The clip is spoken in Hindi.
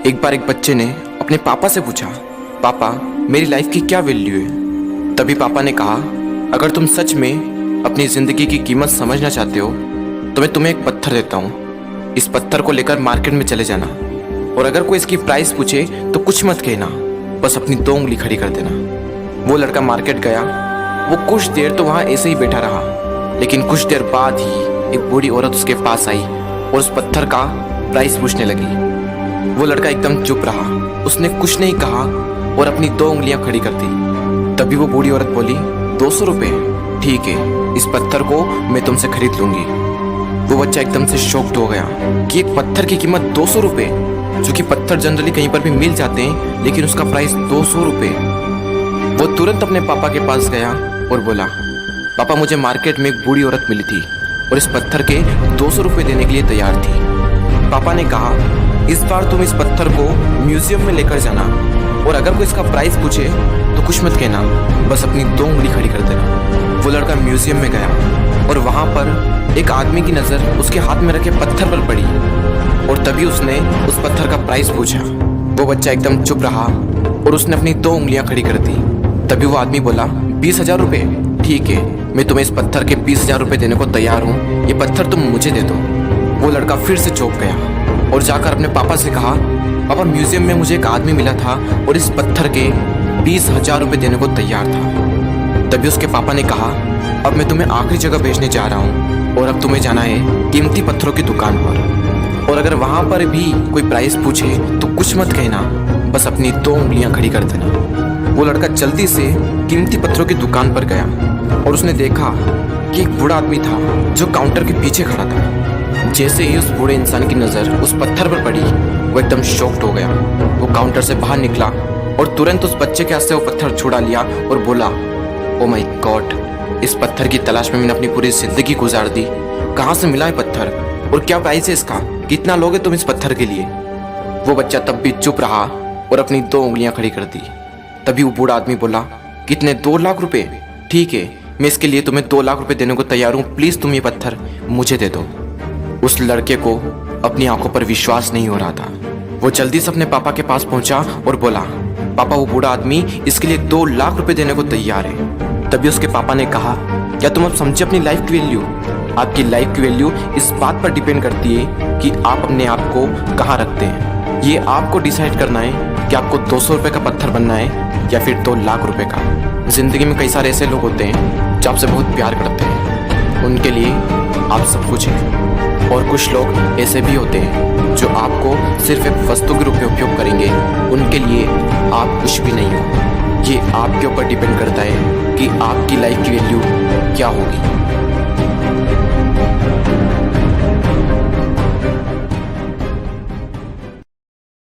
एक बार एक बच्चे ने अपने पापा से पूछा, पापा मेरी लाइफ की क्या वैल्यू है। तभी पापा ने कहा, अगर तुम सच में अपनी ज़िंदगी की कीमत समझना चाहते हो तो मैं तुम्हें एक पत्थर देता हूँ। इस पत्थर को लेकर मार्केट में चले जाना और अगर कोई इसकी प्राइस पूछे तो कुछ मत कहना, बस अपनी 2 उंगली खड़ी कर देना। वो लड़का मार्केट गया। वो कुछ देर तो वहाँ ऐसे ही बैठा रहा, लेकिन कुछ देर बाद ही एक बूढ़ी औरत उसके पास आई और उस पत्थर का प्राइस पूछने लगी। वो लड़का एकदम चुप रहा, उसने कुछ नहीं कहा और अपनी 2 उंगलियां खड़ी कर दी। तभी वो बूढ़ी औरत बोली, 200 रुपये, ठीक है, इस पत्थर को मैं तुमसे खरीद लूंगी। वो बच्चा एकदम से शॉक्ड हो गया कि एक पत्थर की कीमत 200 रुपये, जो कि पत्थर जनरली कहीं पर भी मिल जाते हैं, लेकिन उसका प्राइस 200 रुपये। वो तुरंत अपने पापा के पास गया और बोला, पापा मुझे मार्केट में एक बूढ़ी औरत मिली थी और इस पत्थर के 200 रुपये देने के लिए तैयार थी। पापा ने कहा, इस बार तुम इस पत्थर को म्यूजियम में लेकर जाना और अगर कोई इसका प्राइस पूछे तो कुछ मत कहना, बस अपनी 2 उंगली खड़ी कर देना। वो लड़का म्यूजियम में गया और वहाँ पर एक आदमी की नज़र उसके हाथ में रखे पत्थर पर पड़ी और तभी उसने उस पत्थर का प्राइस पूछा। वो बच्चा एकदम चुप रहा और उसने अपनी 2 उंगलियां खड़ी कर दी। तभी वो आदमी बोला, 20,000 रुपये, ठीक है, मैं तुम्हें इस पत्थर के 20,000 रुपये देने को तैयार हूँ, ये पत्थर तुम मुझे दे दो। वो लड़का फिर से चौंक गया और जाकर अपने पापा से कहा, पापा म्यूजियम में मुझे एक आदमी मिला था और इस पत्थर के 20,000 रुपये देने को तैयार था। तभी उसके पापा ने कहा, अब मैं तुम्हें आखिरी जगह भेजने जा रहा हूँ और अब तुम्हें जाना है कीमती पत्थरों की दुकान पर और अगर वहाँ पर भी कोई प्राइस पूछे तो कुछ मत कहना, बस अपनी 2 उंगलियां खड़ी कर देना। वो लड़का जल्दी से कीमती पत्थरों की दुकान पर गया और उसने देखा कि एक बूढ़ा आदमी था जो काउंटर के पीछे खड़ा था। जैसे ही उस बूढ़े इंसान की नज़र उस पत्थर पर पड़ी, वो एकदम शॉक्ड हो गया। वो काउंटर से बाहर निकला और तुरंत उस बच्चे के हाथ से वो पत्थर छुड़ा लिया और बोला, ओ माय गॉड, इस पत्थर की तलाश में मैंने अपनी पूरी जिंदगी गुजार दी। कहाँ से मिला है पत्थर और क्या प्राइस है इसका, कितना लोगे तुम इस पत्थर के लिए। वो बच्चा तब भी चुप रहा और अपनी 2 उंगलियां खड़ी कर दी। तभी वो बूढ़ा आदमी बोला, कितने, 2 लाख रुपए, ठीक है, मैं इसके लिए तुम्हें 2 लाख रुपए देने को तैयार हूँ, प्लीज़ तुम ये पत्थर मुझे दे दो। उस लड़के को अपनी आंखों पर विश्वास नहीं हो रहा था। वो जल्दी से अपने पापा के पास पहुंचा और बोला, पापा वो बूढ़ा आदमी इसके लिए 2 लाख रुपए देने को तैयार है। तभी उसके पापा ने कहा, क्या तुम अब समझे अपनी लाइफ की वैल्यू? आपकी लाइफ की वैल्यू इस बात पर डिपेंड करती है कि आप अपने आप को कहाँ रखते हैं। ये आपको डिसाइड करना है कि आपको 200 रुपये का पत्थर बनना है या फिर 2 लाख रुपए का। जिंदगी में कई सारे ऐसे लोग होते हैं जो आपसे बहुत प्यार करते हैं, उनके लिए आप सब कुछ हैं, और कुछ लोग ऐसे भी होते हैं जो आपको सिर्फ एक वस्तु के रूप में उपयोग करेंगे, उनके लिए आप कुछ भी नहीं हो। ये आपके ऊपर डिपेंड करता है कि आपकी लाइफ की वैल्यू क्या होगी।